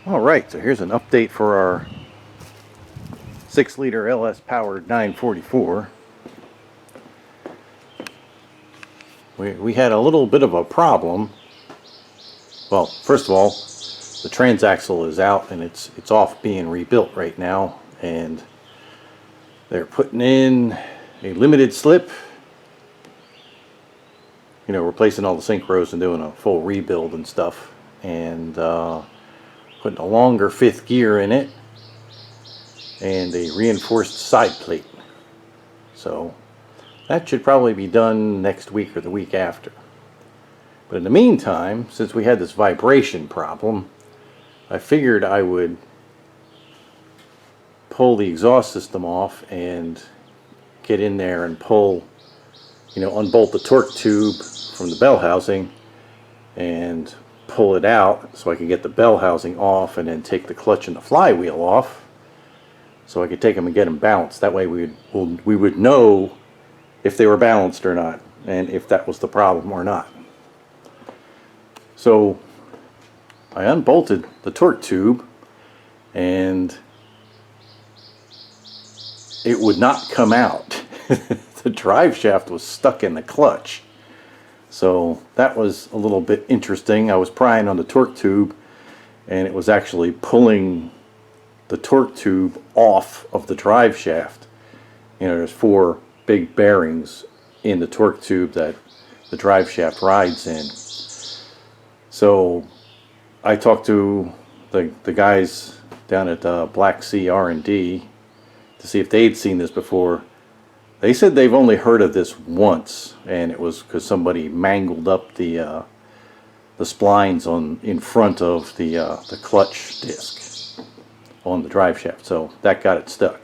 Alright, so here's an update for our 6-liter LS powered 944. We had a little bit of a problem. Well, first of all, the transaxle is out and it's off being rebuilt right now, and they're putting in a limited slip, you know, replacing all the synchros and doing a full rebuild and stuff, and putting a longer 5th gear in it and a reinforced side plate. So that should probably be done next week or the week after. But in the meantime, since we had this vibration problem, I figured I would pull the exhaust system off and get in there and pull, you know, unbolt the torque tube from the bell housing and pull it out so I could get the bell housing off, and then take the clutch and the flywheel off so I could take them and get them balanced. That way we would know if they were balanced or not, and if that was the problem or not. So I unbolted the torque tube and it would not come out. The drive shaft was stuck in the clutch. So that was a little bit interesting. I was prying on the torque tube and it was actually pulling the torque tube off of the drive shaft. You know, there's 4 big bearings in the torque tube that the drive shaft rides in. So I talked to the guys down at Black Sea R&D to see if they'd seen this before. They said they've only heard of this once, and it was because somebody mangled up the splines in front of the clutch disc on the drive shaft, so that got it stuck.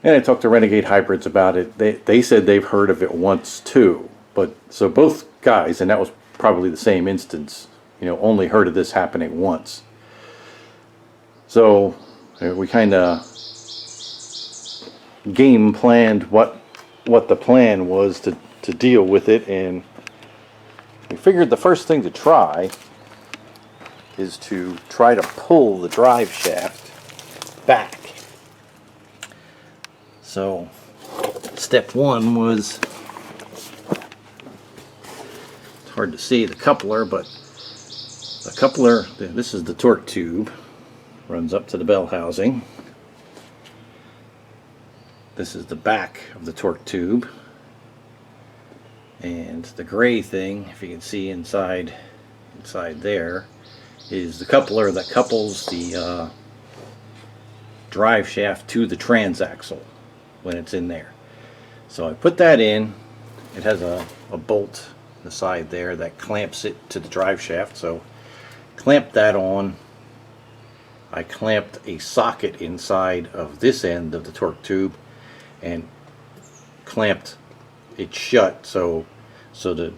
And I talked to Renegade Hybrids about it. They said they've heard of it once too, but so both guys, and that was probably the same instance, you know, only heard of this happening once. So we kind of game planned what the plan was to deal with it, and we figured the first thing to try is to try to pull the drive shaft back. So step 1 was, it's hard to see the coupler, but the coupler, this is the torque tube, runs up to the bell housing. This is the back of the torque tube, and the gray thing, if you can see inside there, is the coupler that couples the drive shaft to the transaxle when it's in there. So I put that in. It has a bolt on the side there that clamps it to the drive shaft, so clamped that on. I clamped a socket inside of this end of the torque tube and clamped it shut so the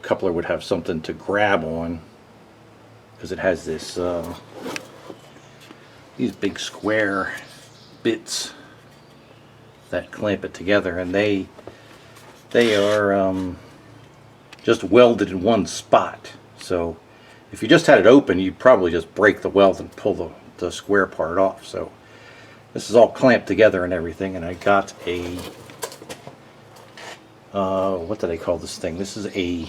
coupler would have something to grab on, because it has this these big square bits that clamp it together, and they are just welded in one spot. So if you just had it open, you'd probably just break the weld and pull the square part off. So this is all clamped together and everything, and I got a what do they call this thing? This is a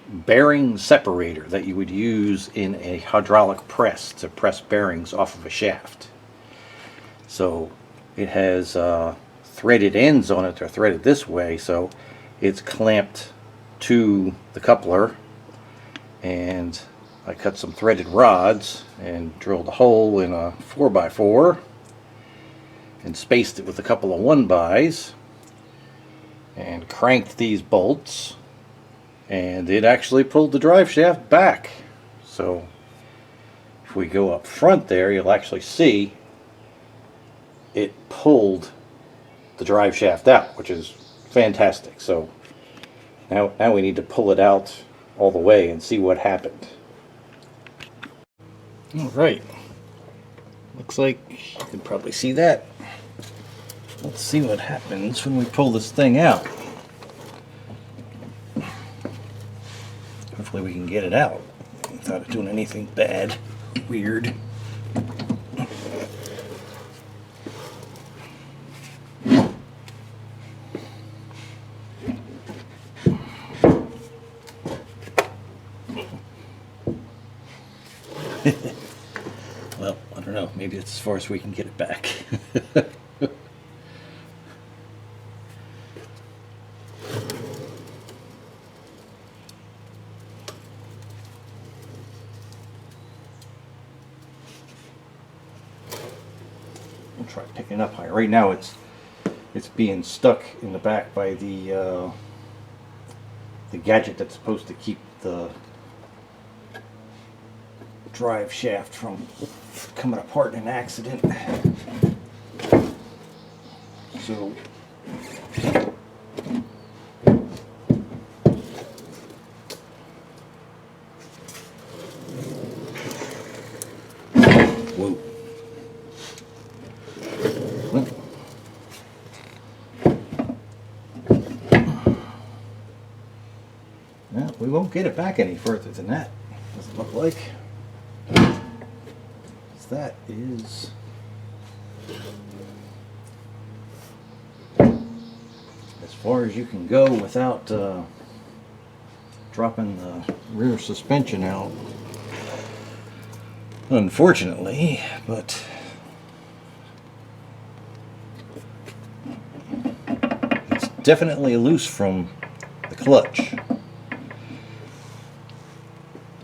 bearing separator that you would use in a hydraulic press to press bearings off of a shaft. So it has threaded ends on it. They're threaded this way, so it's clamped to the coupler, and I cut some threaded rods and drilled a hole in a 4x4 and spaced it with a couple of 1x and cranked these bolts, and it actually pulled the drive shaft back. So if we go up front there, you'll actually see it pulled the drive shaft out, which is fantastic. So now we need to pull it out all the way and see what happened. Alright, looks like you can probably see that. Let's see what happens when we pull this thing out. Hopefully we can get it out. without it doing anything bad, weird. Well, I don't know, maybe it's as far as we can get it back. We'll try picking it up higher. Right now it's being stuck in the back by the gadget that's supposed to keep the drive shaft from coming apart in an accident. So whoa. Well, we won't get it back any further than that, doesn't look like. That is as far as you can go without dropping the rear suspension out, unfortunately, but it's definitely loose from the clutch.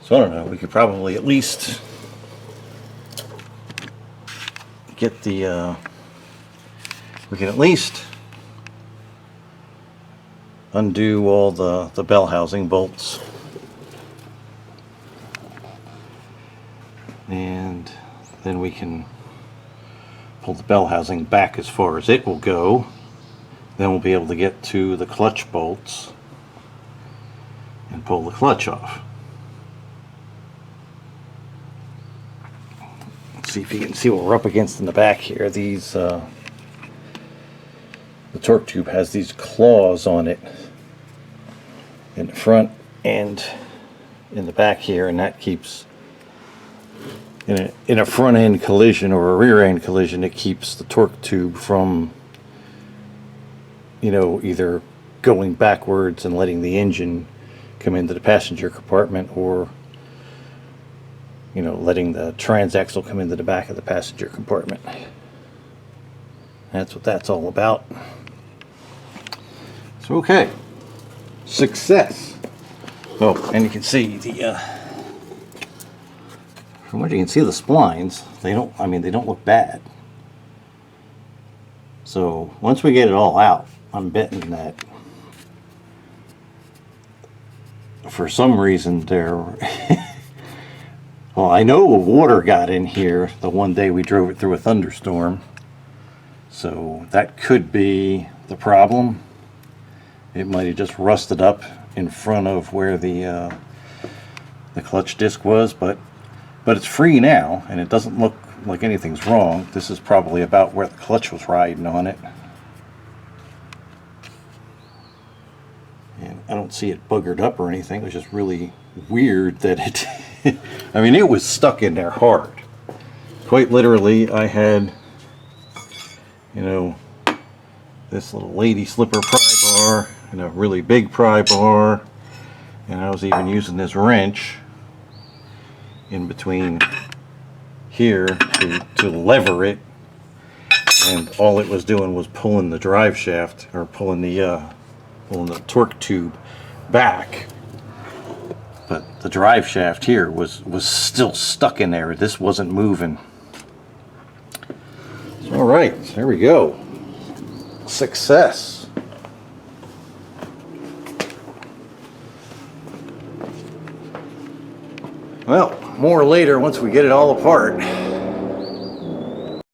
So I don't know, we could probably at least get the we can at least undo all the bell housing bolts, and then we can pull the bell housing back as far as it will go. Then we'll be able to get to the clutch bolts and pull the clutch off. See if you can see what we're up against in the back here. These the torque tube has these claws on it in the front and in the back here, and that keeps in a front end collision or a rear end collision, it keeps the torque tube from, you know, either going backwards and letting the engine come into the passenger compartment, or, you know, letting the transaxle come into the back of the passenger compartment. That's what that's all about. So, okay, success. Oh, and you can see the from what you can see, the splines, they don't, I mean, they don't look bad. So once we get it all out, I'm betting that for some reason they're well, I know water got in here the one day we drove it through a thunderstorm, so that could be the problem. It might have just rusted up in front of where the clutch disc was, but it's free now, and it doesn't look like anything's wrong. This is probably about where the clutch was riding on it. And I don't see it buggered up or anything. It was just really weird that it I mean, it was stuck in there hard. Quite literally, I had, you know, this little lady slipper pry bar and a really big pry bar, and I was even using this wrench in between here to lever it, and all it was doing was pulling the drive shaft, or pulling the torque tube back. But the drive shaft here was still stuck in there. This wasn't moving. So, all right, there we go. Success. Well, more later once we get it all apart.